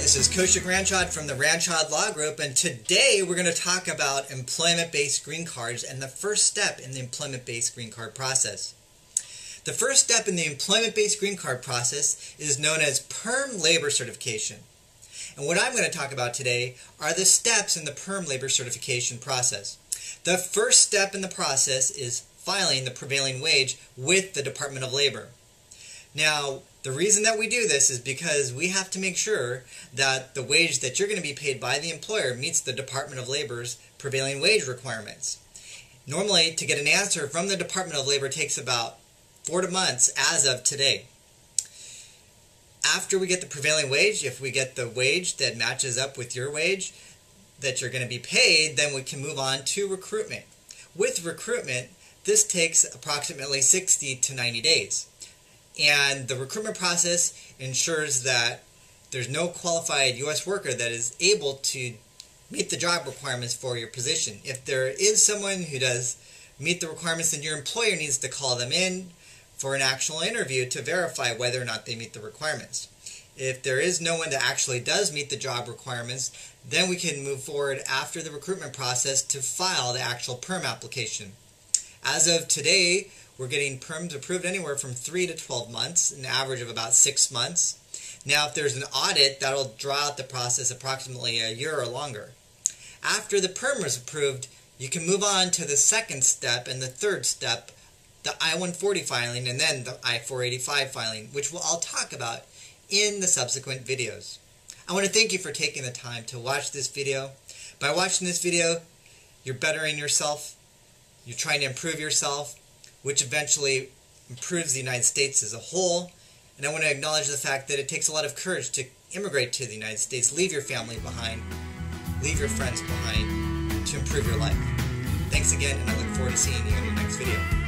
This is Coach Ranchod from the Ranchod Law Group, and today we're going to talk about employment-based green cards and the first step in the employment-based green card process. The first step in the employment-based green card process is known as PERM labor certification. And what I'm going to talk about today are the steps in the PERM labor certification process. The first step in the process is filing the prevailing wage with the Department of Labor. Now, the reason that we do this is because we have to make sure that the wage that you're going to be paid by the employer meets the Department of Labor's prevailing wage requirements. Normally, to get an answer from the Department of Labor takes about 4 months as of today. After we get the prevailing wage, if we get the wage that matches up with your wage that you're going to be paid, then we can move on to recruitment. With recruitment, this takes approximately 60 to 90 days. And the recruitment process ensures that there's no qualified U.S. worker that is able to meet the job requirements for your position. If there is someone who does meet the requirements, then your employer needs to call them in for an actual interview to verify whether or not they meet the requirements. If there is no one that actually does meet the job requirements, then we can move forward after the recruitment process to file the actual PERM application. As of today, we're getting PERMs approved anywhere from 3 to 12 months, an average of about 6 months. Now, if there's an audit, that'll draw out the process approximately a year or longer. After the PERM is approved, you can move on to the second step and the third step, the I-140 filing, and then the I-485 filing, which I'll talk about in the subsequent videos. I want to thank you for taking the time to watch this video. By watching this video, you're bettering yourself, you're trying to improve yourself, which eventually improves the United States as a whole. And I want to acknowledge the fact that it takes a lot of courage to immigrate to the United States, leave your family behind, leave your friends behind to improve your life. Thanks again, and I look forward to seeing you in your next video.